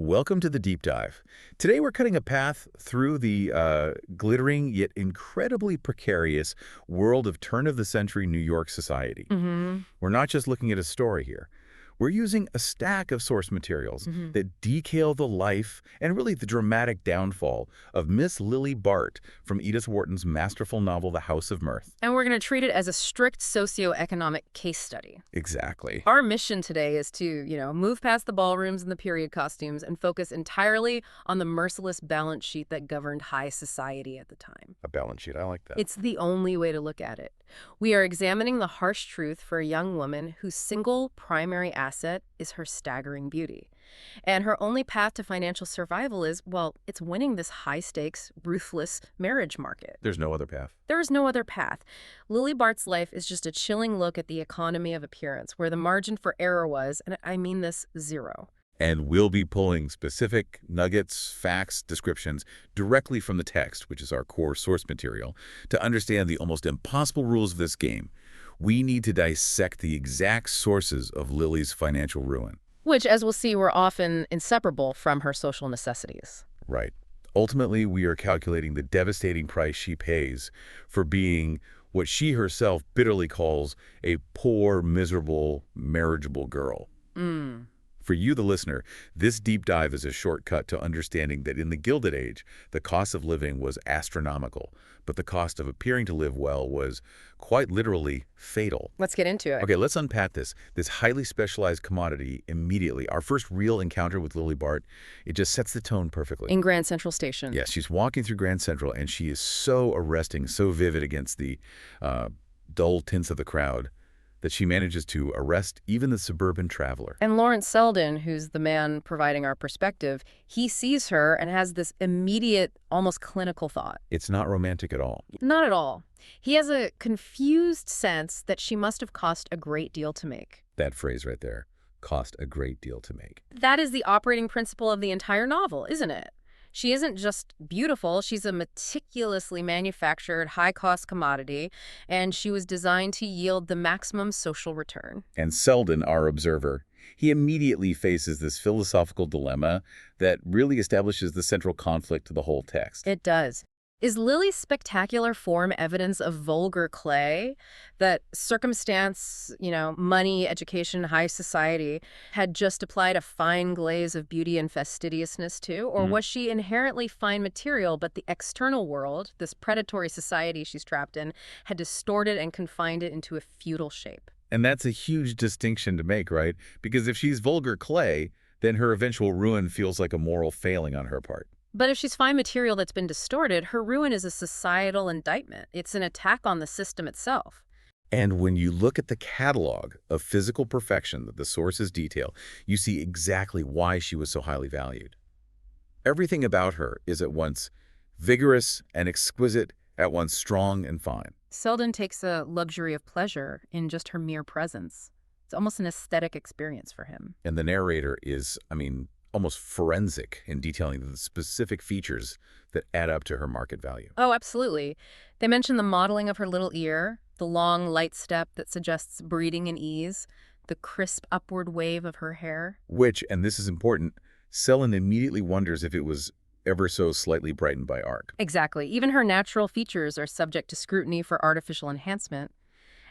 Welcome to the deep dive. Today we're cutting a path through the glittering yet incredibly precarious world of turn-of-the-century New York society. We're not just looking at a story here. We're using a stack of source materials that detail the life and really the dramatic downfall of Miss Lily Bart from Edith Wharton's masterful novel, The House of Mirth. And we're going to treat it as a strict socioeconomic case study. Exactly. Our mission today is to, move past the ballrooms and the period costumes and focus entirely on the merciless balance sheet that governed high society at the time. A balance sheet, I like that. It's the only way to look at it. We are examining the harsh truth for a young woman whose single primary asset is her staggering beauty. And her only path to financial survival is, well, it's winning this high-stakes, ruthless marriage market. There's no other path. There is no other path. Lily Bart's life is just a chilling look at the economy of appearance, where the margin for error was, and I mean this, zero. And we'll be pulling specific nuggets, facts, descriptions directly from the text, which is our core source material, to understand the almost impossible rules of this game. We need to dissect the exact sources of Lily's financial ruin. Which, as we'll see, were often inseparable from her social necessities. Right. Ultimately, we are calculating the devastating price she pays for being what she herself bitterly calls a poor, miserable, marriageable girl. For you, the listener, this deep dive is a shortcut to understanding that in the Gilded Age, the cost of living was astronomical, but the cost of appearing to live well was quite literally fatal. Let's get into it. Okay, let's unpack this highly specialized commodity immediately. Our first real encounter with Lily Bart, it just sets the tone perfectly. In Grand Central Station. Yes, she's walking through Grand Central, and she is so arresting, so vivid against the dull tints of the crowd, that she manages to arrest even the suburban traveler. And Lawrence Selden, who's the man providing our perspective, he sees her and has this immediate, almost clinical thought. It's not romantic at all. Not at all. He has a confused sense that she must have cost a great deal to make. That phrase right there, cost a great deal to make. That is the operating principle of the entire novel, isn't it? She isn't just beautiful, she's a meticulously manufactured, high-cost commodity, and she was designed to yield the maximum social return. And Selden, our observer, he immediately faces this philosophical dilemma that really establishes the central conflict to the whole text. It does. Is Lily's spectacular form evidence of vulgar clay that circumstance, money, education, high society had just applied a fine glaze of beauty and fastidiousness to? Or was she inherently fine material, but the external world, this predatory society she's trapped in, had distorted and confined it into a feudal shape? And that's a huge distinction to make, right? Because if she's vulgar clay, then her eventual ruin feels like a moral failing on her part. But if she's fine material that's been distorted, her ruin is a societal indictment. It's an attack on the system itself. And when you look at the catalog of physical perfection that the sources detail, you see exactly why she was so highly valued. Everything about her is at once vigorous and exquisite, at once strong and fine. Selden takes a luxury of pleasure in just her mere presence. It's almost an aesthetic experience for him. And the narrator is, almost forensic in detailing the specific features that add up to her market value. Oh, absolutely. They mention the modeling of her little ear, the long, light step that suggests breeding and ease, the crisp upward wave of her hair. Which, and this is important, Selden immediately wonders if it was ever so slightly brightened by art. Exactly. Even her natural features are subject to scrutiny for artificial enhancement.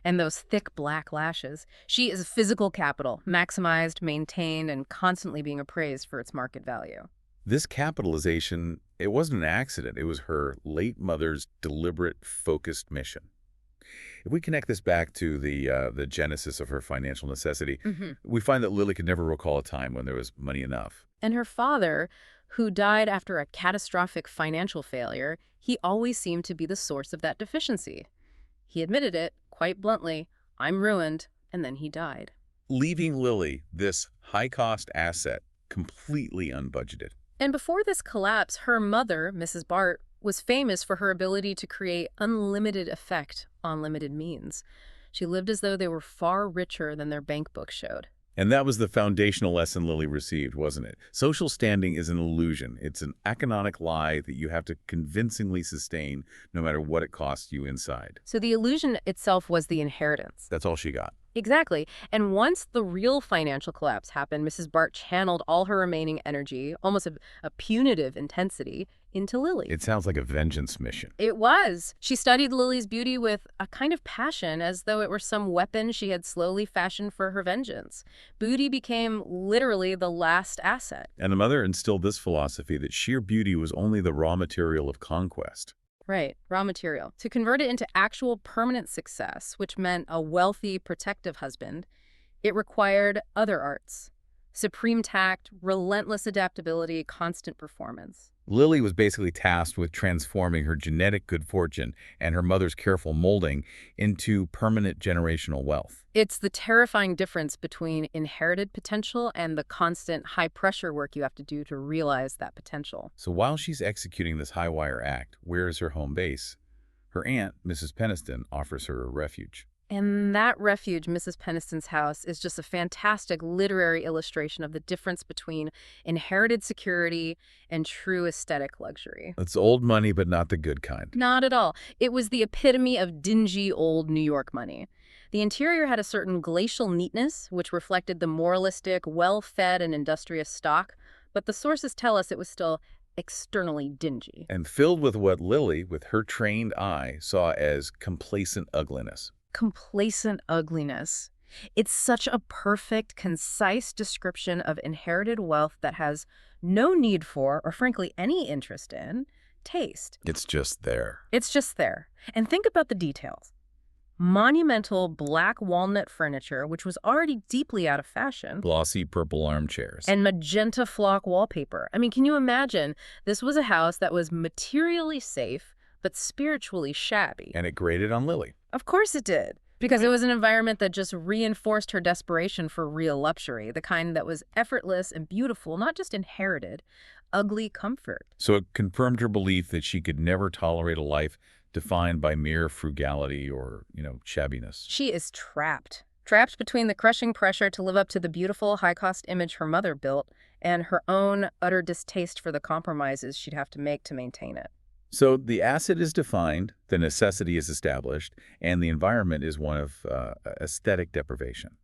And those thick black lashes. She is physical capital, maximized, maintained, and constantly being appraised for its market value. This capitalization, it wasn't an accident. It was her late mother's deliberate, focused mission. If we connect this back to the genesis of her financial necessity, we find that Lily could never recall a time when there was money enough. And her father, who died after a catastrophic financial failure, he always seemed to be the source of that deficiency. He admitted it, quite bluntly, I'm ruined, and then he died. Leaving Lily, this high-cost asset, completely unbudgeted. And before this collapse, her mother, Mrs. Bart, was famous for her ability to create unlimited effect on limited means. She lived as though they were far richer than their bank book showed. And that was the foundational lesson Lily received, wasn't it? Social standing is an illusion. It's an economic lie that you have to convincingly sustain no matter what it costs you inside. So the illusion itself was the inheritance. That's all she got. Exactly. And once the real financial collapse happened, Mrs. Bart channeled all her remaining energy, almost a punitive intensity, into Lily. It sounds like a vengeance mission. It was. She studied Lily's beauty with a kind of passion, as though it were some weapon she had slowly fashioned for her vengeance. Beauty became literally the last asset. And the mother instilled this philosophy that sheer beauty was only the raw material of conquest. Right, raw material. To convert it into actual permanent success, which meant a wealthy, protective husband, it required other arts. Supreme tact, relentless adaptability, constant performance. Lily was basically tasked with transforming her genetic good fortune and her mother's careful molding into permanent generational wealth. It's the terrifying difference between inherited potential and the constant high-pressure work you have to do to realize that potential. So while she's executing this high-wire act, where is her home base? Her aunt, Mrs. Peniston, offers her a refuge. And that refuge, Mrs. Peniston's house, is just a fantastic literary illustration of the difference between inherited security and true aesthetic luxury. It's old money, but not the good kind. Not at all. It was the epitome of dingy old New York money. The interior had a certain glacial neatness, which reflected the moralistic, well-fed and industrious stock, but the sources tell us it was still externally dingy. And filled with what Lily, with her trained eye, saw as complacent ugliness. Complacent ugliness. It's such a perfect, concise description of inherited wealth that has no need for, or frankly any interest in, taste. It's just there. It's just there. And think about the details. Monumental black walnut furniture, which was already deeply out of fashion. Glossy purple armchairs. And magenta flock wallpaper. I mean, can you imagine? This was a house that was materially safe, but spiritually shabby. And it grated on Lily. Of course it did. Because it was an environment that just reinforced her desperation for real luxury, the kind that was effortless and beautiful, not just inherited, ugly comfort. So it confirmed her belief that she could never tolerate a life defined by mere frugality or, shabbiness. She is trapped. Trapped between the crushing pressure to live up to the beautiful, high-cost image her mother built and her own utter distaste for the compromises she'd have to make to maintain it. So the asset is defined, the necessity is established, and the environment is one of aesthetic deprivation.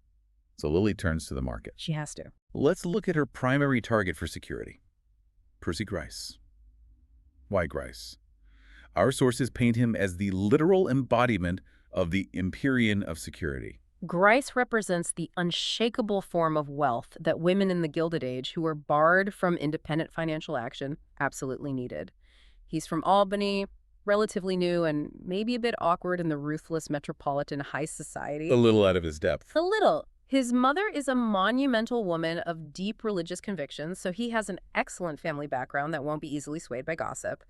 So Lily turns to the market. She has to. Let's look at her primary target for security, Percy Gryce. Why Gryce? Our sources paint him as the literal embodiment of the Empyrean of security. Gryce represents the unshakable form of wealth that women in the Gilded Age who were barred from independent financial action absolutely needed. He's from Albany, relatively new and maybe a bit awkward in the ruthless metropolitan high society. A little out of his depth. A little. His mother is a monumental woman of deep religious convictions, so he has an excellent family background that won't be easily swayed by gossip.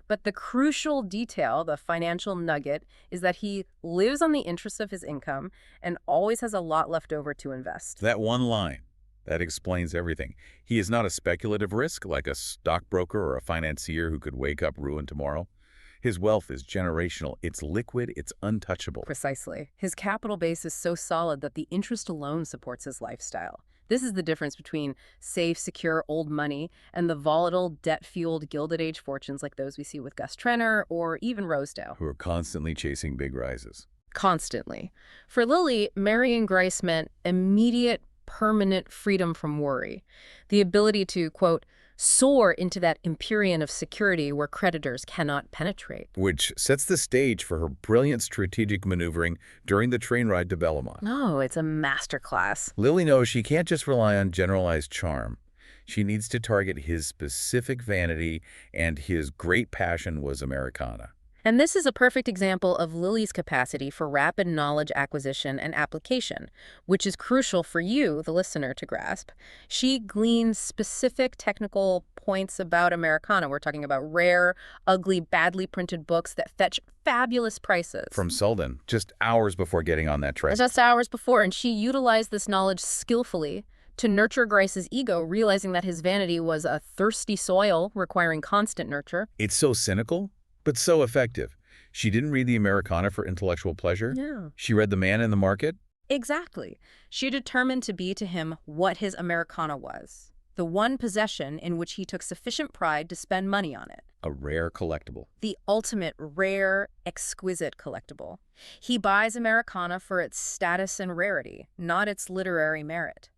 But the crucial detail, the financial nugget, is that he lives on the interest of his income and always has a lot left over to invest. That one line, that explains everything. He is not a speculative risk like a stockbroker or a financier who could wake up ruined tomorrow. His wealth is generational. It's liquid. It's untouchable. Precisely. His capital base is so solid that the interest alone supports his lifestyle. This is the difference between safe, secure, old money and the volatile, debt-fueled Gilded Age fortunes like those we see with Gus Trenor or even Rosedale. Who are constantly chasing big rises. Constantly. For Lily, marrying Gryce meant immediate, permanent freedom from worry. The ability to, quote, soar into that Empyrean of security where creditors cannot penetrate. Which sets the stage for her brilliant strategic maneuvering during the train ride to Bellamont. Oh, it's a masterclass. Lily knows she can't just rely on generalized charm. She needs to target his specific vanity, and his great passion was Americana. And this is a perfect example of Lily's capacity for rapid knowledge acquisition and application, which is crucial for you, the listener, to grasp. She gleans specific technical points about Americana. We're talking about rare, ugly, badly printed books that fetch fabulous prices. From Selden, just hours before getting on that train. Just hours before, and she utilized this knowledge skillfully to nurture Gryce's ego, realizing that his vanity was a thirsty soil requiring constant nurture. It's so cynical, but so effective. She didn't read the Americana for intellectual pleasure. Yeah. She read the man in the market. Exactly. She determined to be to him what his Americana was, the one possession in which he took sufficient pride to spend money on it. A rare collectible. The ultimate rare, exquisite collectible. He buys Americana for its status and rarity, not its literary merit.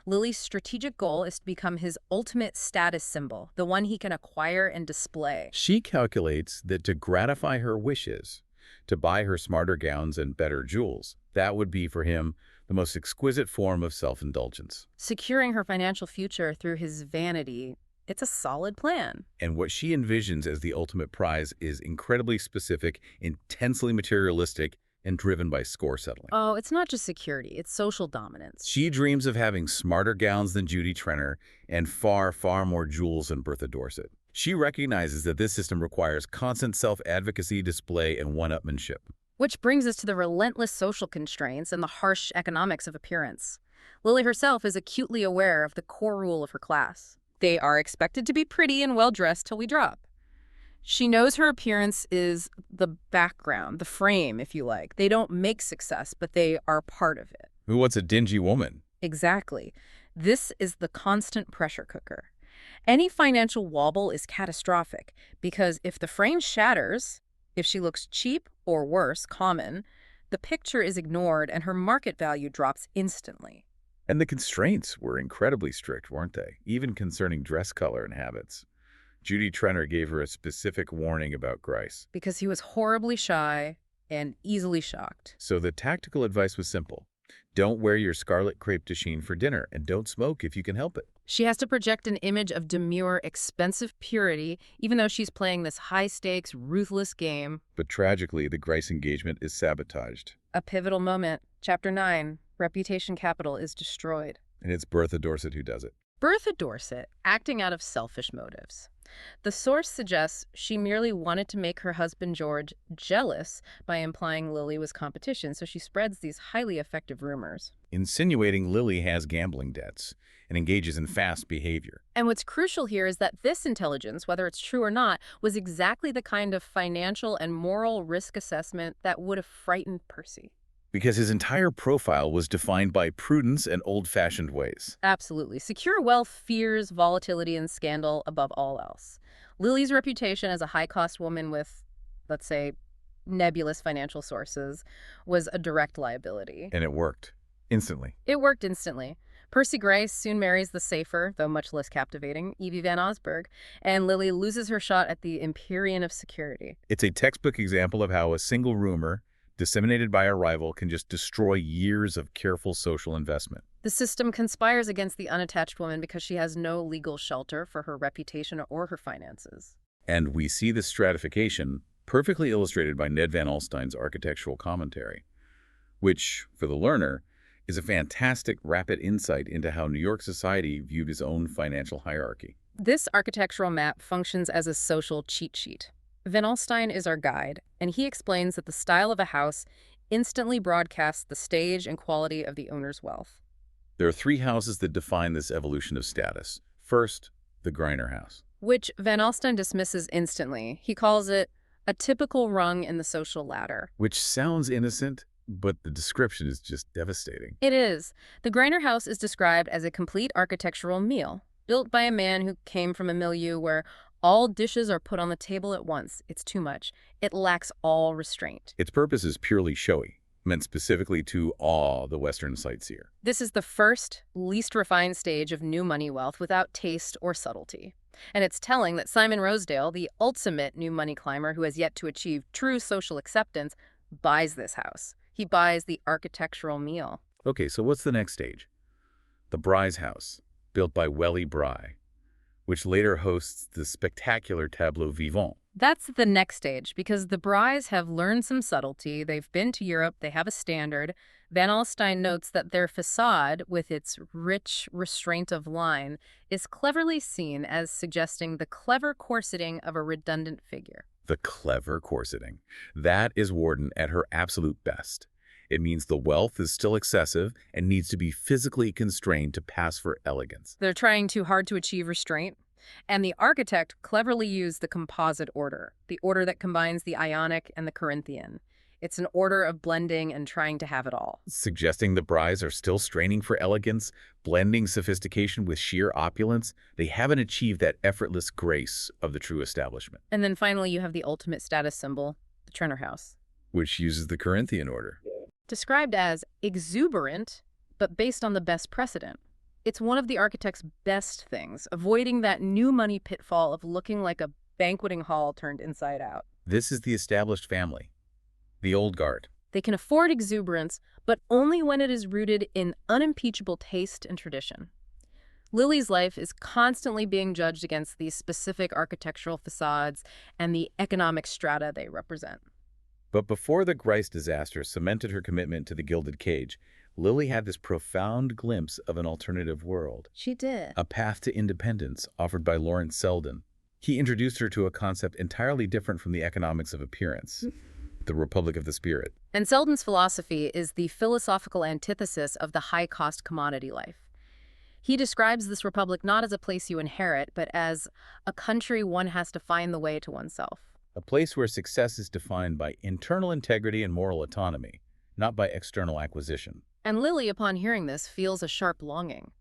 Lily's strategic goal is to become his ultimate status symbol, the one he can acquire and display. She calculates that to gratify her wishes, to buy her smarter gowns and better jewels, that would be for him the most exquisite form of self-indulgence. Securing her financial future through his vanity, it's a solid plan. And what she envisions as the ultimate prize is incredibly specific, intensely materialistic, and driven by score settling. Oh, it's not just security, it's social dominance. She dreams of having smarter gowns than Judy Trenor and far, far more jewels than Bertha Dorset. She recognizes that this system requires constant self-advocacy, display, and one-upmanship. Which brings us to the relentless social constraints and the harsh economics of appearance. Lily herself is acutely aware of the core rule of her class. They are expected to be pretty and well-dressed till we drop. She knows her appearance is the background, the frame, if you like. They don't make success, but they are part of it. Who wants a dingy woman? Exactly. This is the constant pressure cooker. Any financial wobble is catastrophic because if the frame shatters, if she looks cheap or worse, common, the picture is ignored and her market value drops instantly. And the constraints were incredibly strict, weren't they? Even concerning dress color and habits. Judy Trenor gave her a specific warning about Grice. Because he was horribly shy and easily shocked. So the tactical advice was simple. Don't wear your scarlet crepe de chine for dinner, and don't smoke if you can help it. She has to project an image of demure, expensive purity, even though she's playing this high-stakes, ruthless game. But tragically, the Grice engagement is sabotaged. A pivotal moment. Chapter 9, Reputation Capital is destroyed. And it's Bertha Dorset who does it. Bertha Dorset, acting out of selfish motives. The source suggests she merely wanted to make her husband George jealous by implying Lily was competition, so she spreads these highly effective rumors. Insinuating Lily has gambling debts and engages in fast behavior. And what's crucial here is that this intelligence, whether it's true or not, was exactly the kind of financial and moral risk assessment that would have frightened Percy. Because his entire profile was defined by prudence and old-fashioned ways. Absolutely. Secure wealth fears volatility and scandal above all else. Lily's reputation as a high-cost woman with, let's say, nebulous financial sources was a direct liability. And it worked. Instantly. It worked instantly. Percy Grice soon marries the safer, though much less captivating, Evie Van Osburgh, and Lily loses her shot at the Empyrean of security. It's a textbook example of how a single rumor disseminated by a rival can just destroy years of careful social investment. The system conspires against the unattached woman because she has no legal shelter for her reputation or her finances. And we see this stratification perfectly illustrated by Ned Van Alstyne's architectural commentary, which, for the learner, is a fantastic, rapid insight into how New York society viewed its own financial hierarchy. This architectural map functions as a social cheat sheet. Van Alstyne is our guide, and he explains that the style of a house instantly broadcasts the stage and quality of the owner's wealth. There are three houses that define this evolution of status. First, the Griner house, which Van Alstyne dismisses instantly. He calls it a typical rung in the social ladder. Which sounds innocent, but the description is just devastating. It is. The Griner house is described as a complete architectural meal, built by a man who came from a milieu where all dishes are put on the table at once. It's too much. It lacks all restraint. Its purpose is purely showy, meant specifically to awe the Western sightseer. This is the first, least refined stage of new money wealth without taste or subtlety. And it's telling that Simon Rosedale, the ultimate new money climber who has yet to achieve true social acceptance, buys this house. He buys the architectural meal. Okay, so what's the next stage? The Bry's house, built by Welly Bry, which later hosts the spectacular tableau vivant. That's the next stage, because the Brys have learned some subtlety. They've been to Europe. They have a standard. Van Alstyne notes that their facade, with its rich restraint of line, is cleverly seen as suggesting the clever corseting of a redundant figure. The clever corseting. That is Wharton at her absolute best. It means the wealth is still excessive and needs to be physically constrained to pass for elegance. They're trying too hard to achieve restraint. And the architect cleverly used the composite order, the order that combines the Ionic and the Corinthian. It's an order of blending and trying to have it all. Suggesting the brides are still straining for elegance, blending sophistication with sheer opulence. They haven't achieved that effortless grace of the true establishment, And then finally, you have the ultimate status symbol, the Trenor house. which uses the Corinthian order. Described as exuberant, but based on the best precedent. It's one of the architect's best things, avoiding that new money pitfall of looking like a banqueting hall turned inside out. This is the established family, the old guard. They can afford exuberance, but only when it is rooted in unimpeachable taste and tradition. Lily's life is constantly being judged against these specific architectural facades and the economic strata they represent. But before the Grice disaster cemented her commitment to the Gilded Cage, Lily had this profound glimpse of an alternative world, She did. a path to independence offered by Lawrence Selden. He introduced her to a concept entirely different from the economics of appearance, the Republic of the Spirit. And Selden's philosophy is the philosophical antithesis of the high-cost commodity life. He describes this republic not as a place you inherit, but as a country one has to find the way to oneself. A place where success is defined by internal integrity and moral autonomy, not by external acquisition. And Lily, upon hearing this, feels a sharp longing.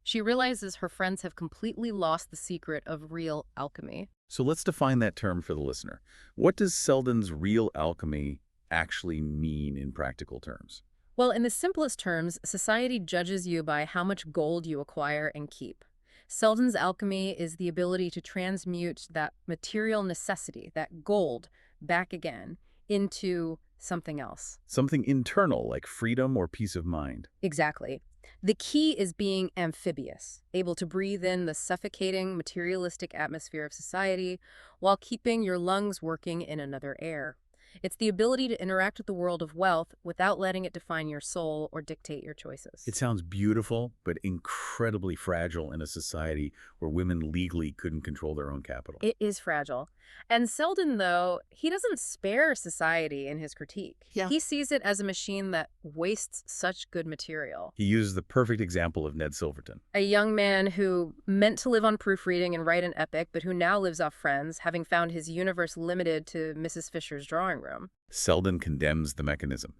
She realizes her friends have completely lost the secret of real alchemy. So let's define that term for the listener. What does Selden's real alchemy actually mean in practical terms? Well, in the simplest terms, society judges you by how much gold you acquire and keep. Selden's alchemy is the ability to transmute that material necessity, that gold, back again, into something else. Something internal, like freedom or peace of mind. Exactly. The key is being amphibious, able to breathe in the suffocating, materialistic atmosphere of society while keeping your lungs working in another air. It's the ability to interact with the world of wealth without letting it define your soul or dictate your choices. It sounds beautiful, but incredibly fragile in a society where women legally couldn't control their own capital. It is fragile. And Selden, though, he doesn't spare society in his critique. Yeah. He sees it as a machine that wastes such good material. He uses the perfect example of Ned Silverton. A young man who meant to live on proofreading and write an epic, but who now lives off friends, having found his universe limited to Mrs. Fisher's drawing room. Selden condemns the mechanism.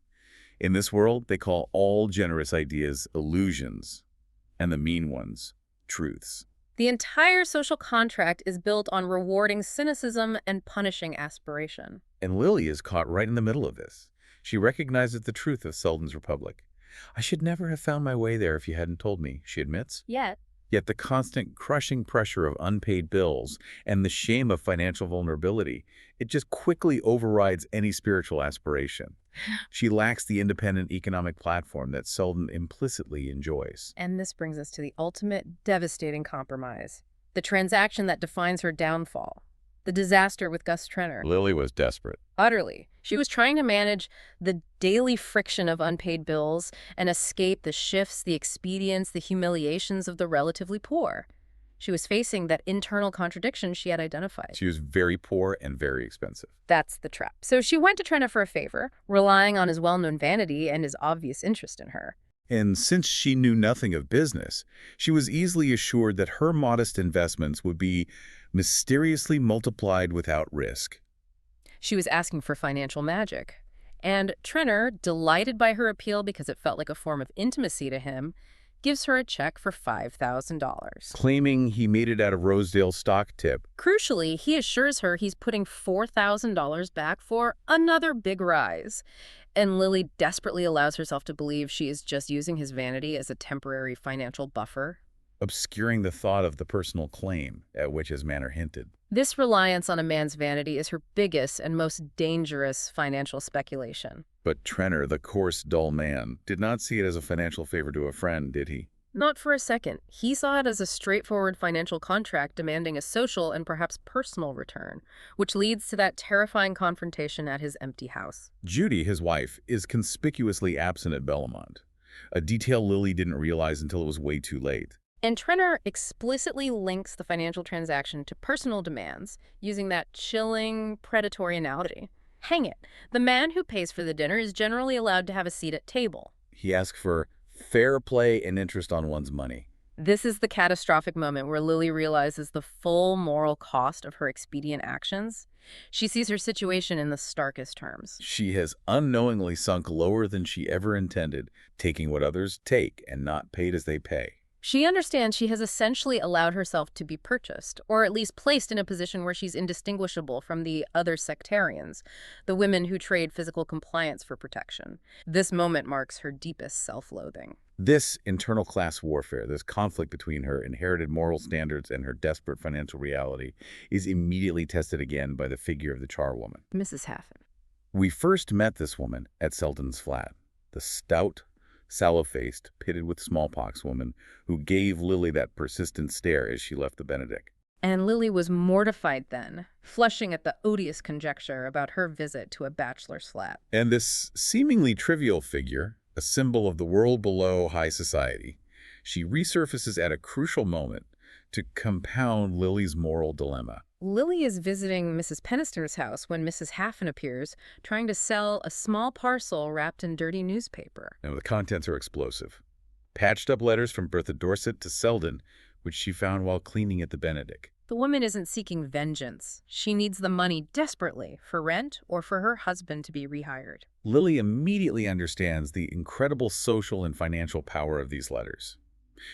In this world, they call all generous ideas illusions, and the mean ones truths. The entire social contract is built on rewarding cynicism and punishing aspiration. And Lily is caught right in the middle of this. She recognizes the truth of Selden's Republic. I should never have found my way there if you hadn't told me, she admits. Yet Yet the constant crushing pressure of unpaid bills and the shame of financial vulnerability, it just quickly overrides any spiritual aspiration. She lacks the independent economic platform that Selden implicitly enjoys. And this brings us to the ultimate devastating compromise. The transaction that defines her downfall. The disaster with Gus Trenor. Lily was desperate. Utterly. She was trying to manage the daily friction of unpaid bills and escape the shifts, the expedients, the humiliations of the relatively poor. She was facing that internal contradiction she had identified. She was very poor and very expensive. That's the trap. So she went to Trenor for a favor, relying on his well-known vanity and his obvious interest in her. And since she knew nothing of business, she was easily assured that her modest investments would be mysteriously multiplied without risk. She was asking for financial magic. And Trenor, delighted by her appeal because it felt like a form of intimacy to him, gives her a check for $5,000. Claiming he made it out of Rosedale stock tip. Crucially, he assures her he's putting $4,000 back for another big rise. And Lily desperately allows herself to believe she is just using his vanity as a temporary financial buffer. Obscuring the thought of the personal claim at which his manner hinted. This reliance on a man's vanity is her biggest and most dangerous financial speculation. But Trenor, the coarse, dull man, did not see it as a financial favor to a friend, did he? Not for a second. He saw it as a straightforward financial contract demanding a social and perhaps personal return, which leads to that terrifying confrontation at his empty house. Judy, his wife, is conspicuously absent at Bellamont, a detail Lily didn't realize until it was way too late. And Trenor explicitly links the financial transaction to personal demands, using that chilling, predatory analogy. Hang it, the man who pays for the dinner is generally allowed to have a seat at table. He asked for fair play and interest on one's money. This is the catastrophic moment where Lily realizes the full moral cost of her expedient actions. She sees her situation in the starkest terms. She has unknowingly sunk lower than she ever intended, taking what others take and not paid as they pay. She understands she has essentially allowed herself to be purchased, or at least placed in a position where she's indistinguishable from the other sectarians, the women who trade physical compliance for protection. This moment marks her deepest self-loathing. This internal class warfare, this conflict between her inherited moral standards and her desperate financial reality, is immediately tested again by the figure of the charwoman. Mrs. Haffen. We first met this woman at Selden's flat, the stout, sallow-faced, pitted with smallpox woman who gave Lily that persistent stare as she left the Benedict. And Lily was mortified then, flushing at the odious conjecture about her visit to a bachelor's flat. And this seemingly trivial figure, a symbol of the world below high society, she resurfaces at a crucial moment to compound Lily's moral dilemma. Lily is visiting Mrs. Pennister's house when Mrs. Haffen appears, trying to sell a small parcel wrapped in dirty newspaper. And the contents are explosive. Patched up letters from Bertha Dorset to Selden, which she found while cleaning at the Benedict. The woman isn't seeking vengeance. She needs the money desperately for rent or for her husband to be rehired. Lily immediately understands the incredible social and financial power of these letters.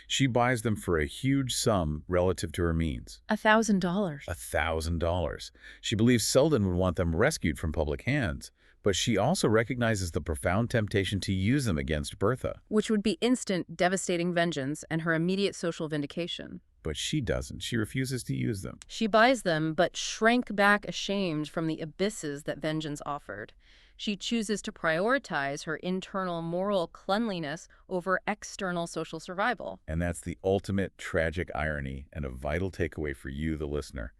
She buys them for a huge sum relative to her means. $1,000. $1,000. She believes Selden would want them rescued from public hands, but she also recognizes the profound temptation to use them against Bertha. Which would be instant, devastating vengeance and her immediate social vindication. But she doesn't. She refuses to use them. She buys them, but shrank back ashamed from the abysses that vengeance offered. She chooses to prioritize her internal moral cleanliness over external social survival. And that's the ultimate tragic irony and a vital takeaway for you, the listener.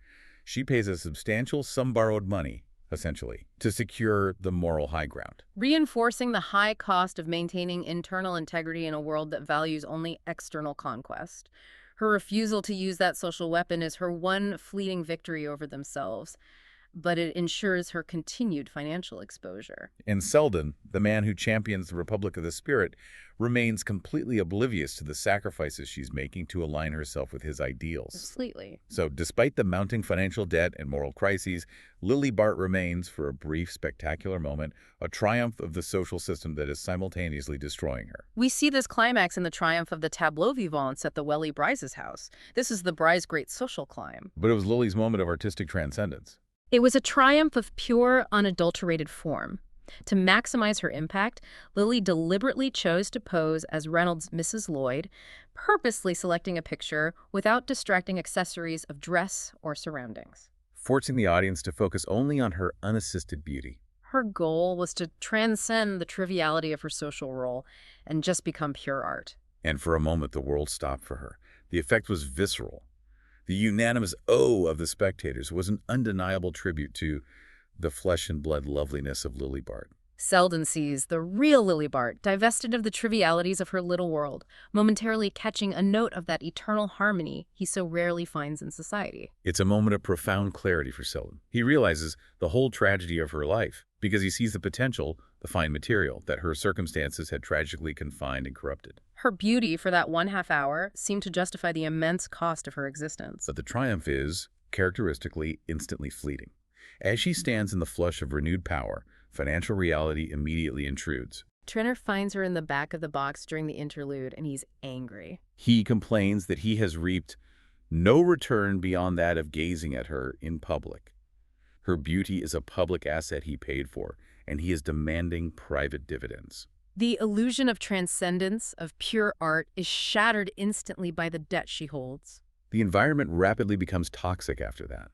She pays a substantial sum borrowed money, essentially, to secure the moral high ground. Reinforcing the high cost of maintaining internal integrity in a world that values only external conquest. Her refusal to use that social weapon is her one fleeting victory over themselves, but it ensures her continued financial exposure. And Selden, the man who champions the Republic of the Spirit, remains completely oblivious to the sacrifices she's making to align herself with his ideals. Completely. So despite the mounting financial debt and moral crises, Lily Bart remains, for a brief, spectacular moment, a triumph of the social system that is simultaneously destroying her. We see this climax in the triumph of the tableau vivants at the Welly Bryce's house. This is the Bryce great social climb. But it was Lily's moment of artistic transcendence. It was a triumph of pure, unadulterated form. To maximize her impact, Lily deliberately chose to pose as Reynolds' Mrs. Lloyd, purposely selecting a picture without distracting accessories of dress or surroundings. Forcing the audience to focus only on her unassisted beauty. Her goal was to transcend the triviality of her social role and just become pure art. And for a moment, the world stopped for her. The effect was visceral. The unanimous "oh" of the spectators was an undeniable tribute to the flesh and blood loveliness of Lily Bart. Selden sees the real Lily Bart, divested of the trivialities of her little world, momentarily catching a note of that eternal harmony he so rarely finds in society. It's a moment of profound clarity for Selden. He realizes the whole tragedy of her life because he sees the potential, the fine material, that her circumstances had tragically confined and corrupted. Her beauty for that 1/2 hour seemed to justify the immense cost of her existence. But the triumph is, characteristically, instantly fleeting. As she stands in the flush of renewed power, financial reality immediately intrudes. Trenor finds her in the back of the box during the interlude, and he's angry. He complains that he has reaped no return beyond that of gazing at her in public. Her beauty is a public asset he paid for, and he is demanding private dividends. The illusion of transcendence, of pure art, is shattered instantly by the debt she holds. The environment rapidly becomes toxic after that.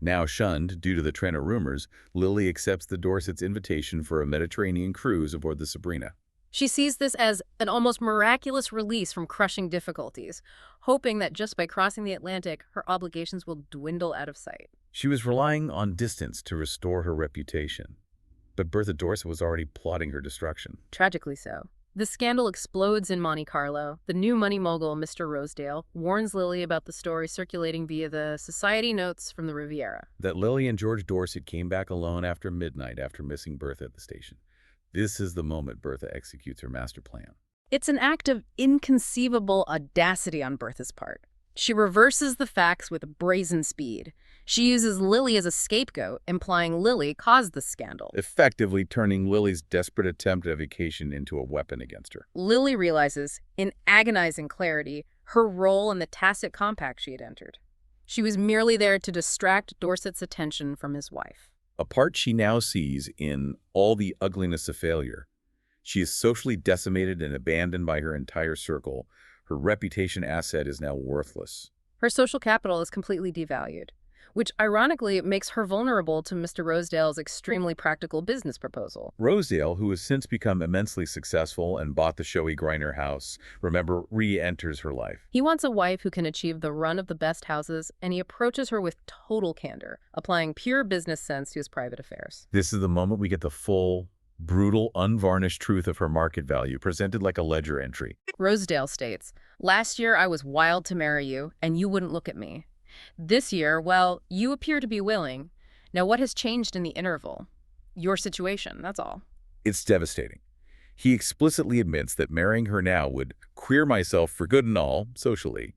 Now shunned due to the Trenor rumors, Lily accepts the Dorset's invitation for a Mediterranean cruise aboard the Sabrina. She sees this as an almost miraculous release from crushing difficulties, hoping that just by crossing the Atlantic, her obligations will dwindle out of sight. She was relying on distance to restore her reputation. But Bertha Dorset was already plotting her destruction. Tragically so. The scandal explodes in Monte Carlo. The new money mogul, Mr. Rosedale, warns Lily about the story circulating via the society notes from the Riviera. That Lily and George Dorset came back alone after midnight after missing Bertha at the station. This is the moment Bertha executes her master plan. It's an act of inconceivable audacity on Bertha's part. She reverses the facts with brazen speed. She uses Lily as a scapegoat, implying Lily caused the scandal. Effectively turning Lily's desperate attempt at vacation into a weapon against her. Lily realizes, in agonizing clarity, her role in the tacit compact she had entered. She was merely there to distract Dorset's attention from his wife. A part she now sees in all the ugliness of failure. She is socially decimated and abandoned by her entire circle. Her reputation asset is now worthless. Her social capital is completely devalued, which ironically makes her vulnerable to Mr. Rosedale's extremely practical business proposal. Rosedale, who has since become immensely successful and bought the showy Griner house, remember, re-enters her life. He wants a wife who can achieve the run of the best houses, and he approaches her with total candor, applying pure business sense to his private affairs. This is the moment we get the full, brutal, unvarnished truth of her market value, presented like a ledger entry. Rosedale states, "Last year I was wild to marry you, and you wouldn't look at me. This year, well, you appear to be willing. Now what has changed in the interval? Your situation, that's all." It's devastating. He explicitly admits that marrying her now would queer myself for good and all, socially,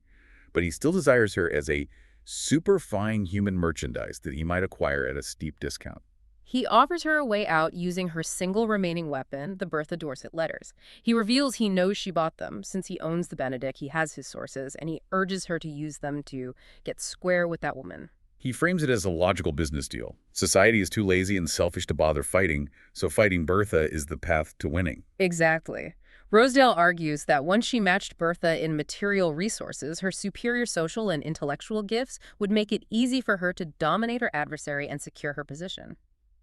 but he still desires her as a superfine human merchandise that he might acquire at a steep discount. He offers her a way out using her single remaining weapon, the Bertha Dorset letters. He reveals he knows she bought them. Since he owns the Benedict, he has his sources, and he urges her to use them to get square with that woman. He frames it as a logical business deal. Society is too lazy and selfish to bother fighting, so fighting Bertha is the path to winning. Exactly. Rosedale argues that once she matched Bertha in material resources, her superior social and intellectual gifts would make it easy for her to dominate her adversary and secure her position.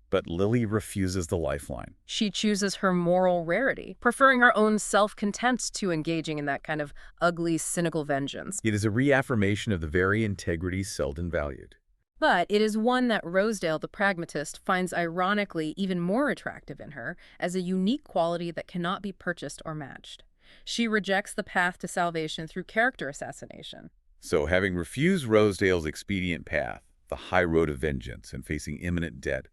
But Lily refuses the lifeline. She chooses her moral rarity, preferring her own self-contempt to engaging in that kind of ugly, cynical vengeance. It is a reaffirmation of the very integrity Selden valued. But it is one that Rosedale, the pragmatist, finds ironically even more attractive in her as a unique quality that cannot be purchased or matched. She rejects the path to salvation through character assassination. So having refused Rosedale's expedient path, the high road of vengeance, and facing imminent debt,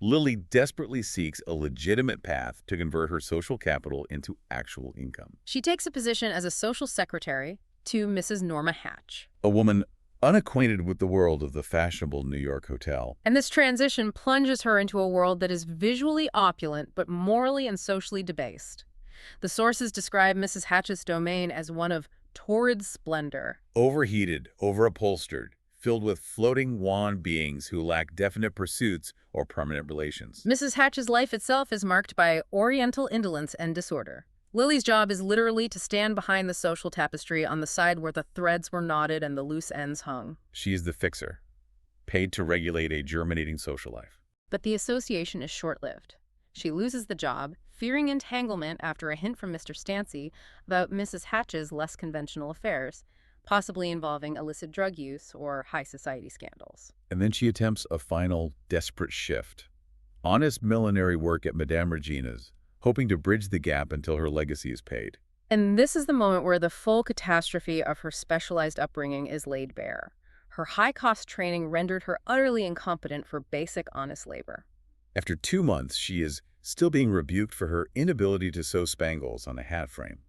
Lily desperately seeks a legitimate path to convert her social capital into actual income. She takes a position as a social secretary to Mrs. Norma Hatch, A woman unacquainted with the world of the fashionable New York hotel. and this transition plunges her into a world that is visually opulent but morally and socially debased. The sources describe Mrs. Hatch's domain as one of torrid splendor. Overheated, overupholstered, filled with floating wan beings who lack definite pursuits or permanent relations. Mrs. Hatch's life itself is marked by oriental indolence and disorder. Lily's job is literally to stand behind the social tapestry on the side where the threads were knotted and the loose ends hung. She is the fixer, paid to regulate a germinating social life. But the association is short-lived. She loses the job, fearing entanglement after a hint from Mr. Stancy about Mrs. Hatch's less conventional affairs, possibly involving illicit drug use or high society scandals. And then she attempts a final, desperate shift. Honest millinery work at Madame Regina's, hoping to bridge the gap until her legacy is paid. And this is the moment where the full catastrophe of her specialized upbringing is laid bare. Her high-cost training rendered her utterly incompetent for basic, honest labor. After 2 months, she is still being rebuked for her inability to sew spangles on a hat frame.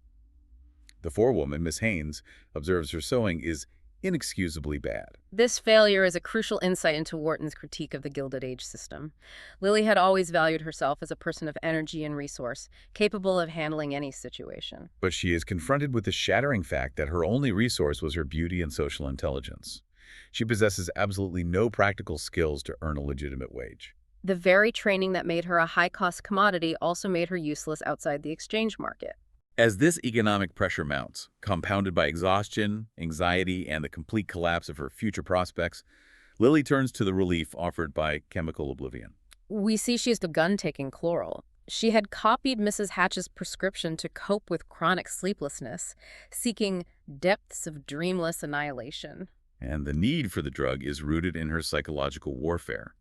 The forewoman, Miss Haynes, observes her sewing is inexcusably bad. This failure is a crucial insight into Wharton's critique of the Gilded Age system. Lily had always valued herself as a person of energy and resource, capable of handling any situation. But she is confronted with the shattering fact that her only resource was her beauty and social intelligence. She possesses absolutely no practical skills to earn a legitimate wage. The very training that made her a high-cost commodity also made her useless outside the exchange market. As this economic pressure mounts, compounded by exhaustion, anxiety, and the complete collapse of her future prospects, Lily turns to the relief offered by chemical oblivion. We see she's begun taking chloral. She had copied Mrs. Hatch's prescription to cope with chronic sleeplessness, seeking depths of dreamless annihilation. And the need for the drug is rooted in her psychological warfare.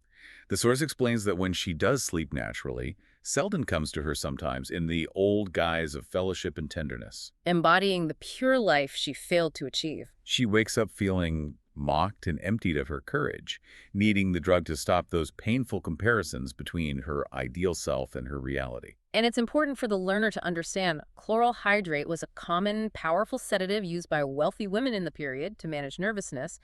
The source explains that when she does sleep naturally, Selden comes to her sometimes in the old guise of fellowship and tenderness. Embodying the pure life she failed to achieve. She wakes up feeling mocked and emptied of her courage, needing the drug to stop those painful comparisons between her ideal self and her reality. And it's important for the learner to understand chloral hydrate was a common, powerful sedative used by wealthy women in the period to manage nervousness,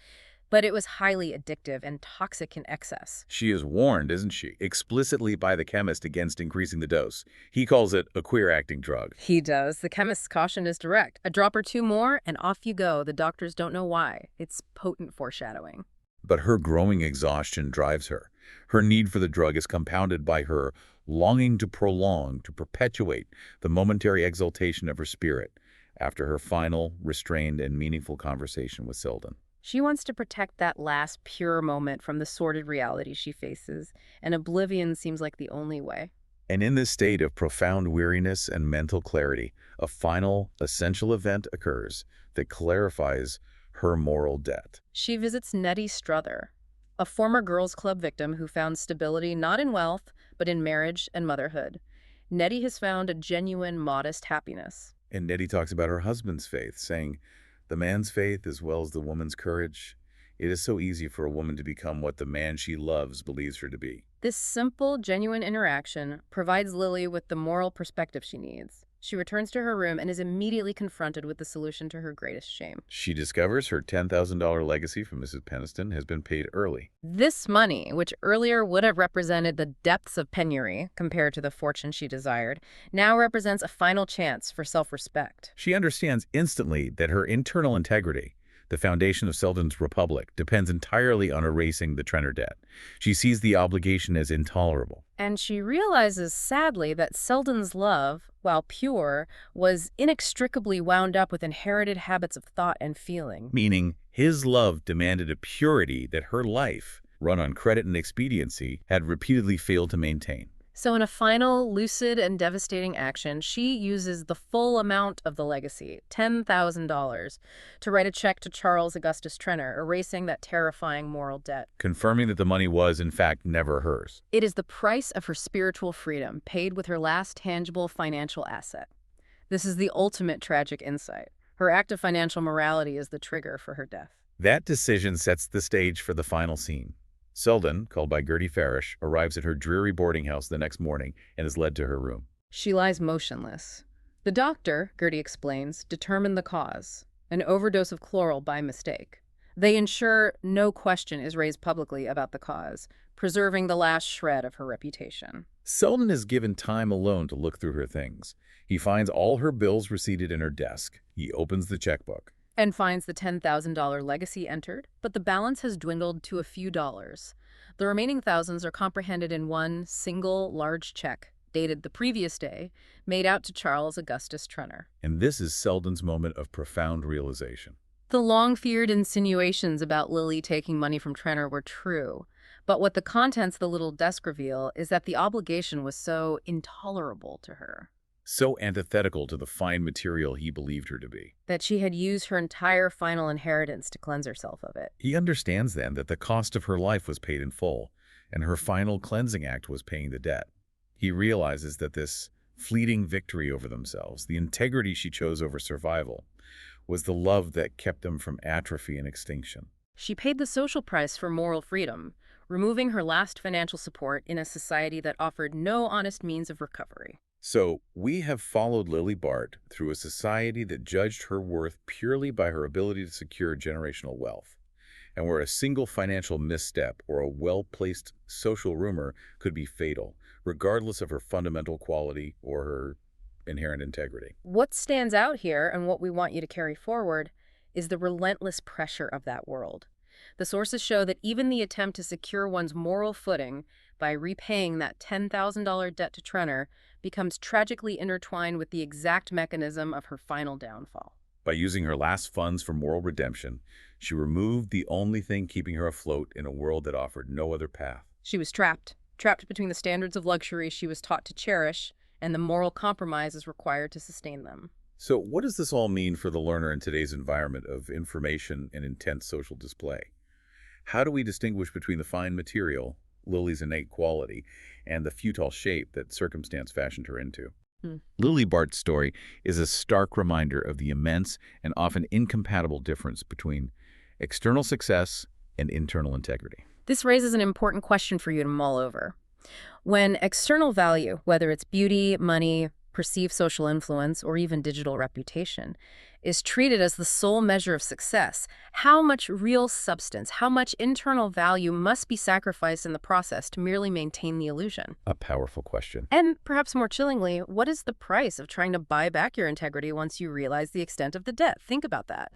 but it was highly addictive and toxic in excess. She is warned, isn't she, explicitly by the chemist against increasing the dose. He calls it a queer-acting drug. He does. The chemist's caution is direct. A drop or two more, and off you go. The doctors don't know why. It's potent foreshadowing. But her growing exhaustion drives her. Her need for the drug is compounded by her longing to prolong, to perpetuate the momentary exaltation of her spirit after her final, restrained, and meaningful conversation with Selden. She wants to protect that last pure moment from the sordid reality she faces, and oblivion seems like the only way. And in this state of profound weariness and mental clarity, a final, essential event occurs that clarifies her moral debt. She visits Nettie Strother, a former girls' club victim who found stability not in wealth, but in marriage and motherhood. Nettie has found a genuine, modest happiness. And Nettie talks about her husband's faith, saying, "The man's faith as well as the woman's courage. It is so easy for a woman to become what the man she loves believes her to be." This simple, genuine interaction provides Lily with the moral perspective she needs. She returns to her room and is immediately confronted with the solution to her greatest shame. She discovers her $10,000 legacy from Mrs. Peniston has been paid early. This money, which earlier would have represented the depths of penury compared to the fortune she desired, now represents a final chance for self-respect. She understands instantly that her internal integrity, the foundation of Selden's republic, depends entirely on erasing the Trenor debt. She sees the obligation as intolerable. And she realizes, sadly, that Selden's love, while pure, was inextricably wound up with inherited habits of thought and feeling. Meaning, his love demanded a purity that her life, run on credit and expediency, had repeatedly failed to maintain. So in a final, lucid, and devastating action, she uses the full amount of the legacy, $10,000, to write a check to Charles Augustus Trenor, erasing that terrifying moral debt. Confirming that the money was, in fact, never hers. It is the price of her spiritual freedom, paid with her last tangible financial asset. This is the ultimate tragic insight. Her act of financial morality is the trigger for her death. That decision sets the stage for the final scene. Selden, called by Gertie Farish, arrives at her dreary boarding house the next morning and is led to her room. She lies motionless. The doctor, Gertie explains, determined the cause, an overdose of chloral by mistake. They ensure no question is raised publicly about the cause, preserving the last shred of her reputation. Selden is given time alone to look through her things. He finds all her bills receipted in her desk. He opens the checkbook. And finds the $10,000 legacy entered, but the balance has dwindled to a few dollars. The remaining thousands are comprehended in one single large check, dated the previous day, made out to Charles Augustus Trenor. And this is Selden's moment of profound realization. The long-feared insinuations about Lily taking money from Trenor were true, but what the contents of the little desk reveal is that the obligation was so intolerable to her, So antithetical to the fine material he believed her to be, that she had used her entire final inheritance to cleanse herself of it. He understands then that the cost of her life was paid in full, and her final cleansing act was paying the debt. He realizes that this fleeting victory over themselves, the integrity she chose over survival, was the love that kept them from atrophy and extinction. She paid the social price for moral freedom, removing her last financial support in a society that offered no honest means of recovery. So, we have followed Lily Bart through a society that judged her worth purely by her ability to secure generational wealth, and where a single financial misstep or a well-placed social rumor could be fatal, regardless of her fundamental quality or her inherent integrity. What stands out here, and what we want you to carry forward, is the relentless pressure of that world. The sources show that even the attempt to secure one's moral footing by repaying that $10,000 debt to Trenor becomes tragically intertwined with the exact mechanism of her final downfall. By using her last funds for moral redemption, she removed the only thing keeping her afloat in a world that offered no other path. She was trapped between the standards of luxury she was taught to cherish and the moral compromises required to sustain them. So what does this all mean for the learner in today's environment of information and intense social display? How do we distinguish between the fine material, Lily's innate quality, and the futile shape that circumstance fashioned her into? Lily Bart's story is a stark reminder of the immense and often incompatible difference between external success and internal integrity. This raises an important question for you to mull over. When external value, whether it's beauty, money, perceived social influence, or even digital reputation, is treated as the sole measure of success, how much real substance, how much internal value must be sacrificed in the process to merely maintain the illusion? A powerful question. And perhaps more chillingly, what is the price of trying to buy back your integrity once you realize the extent of the debt? Think about that.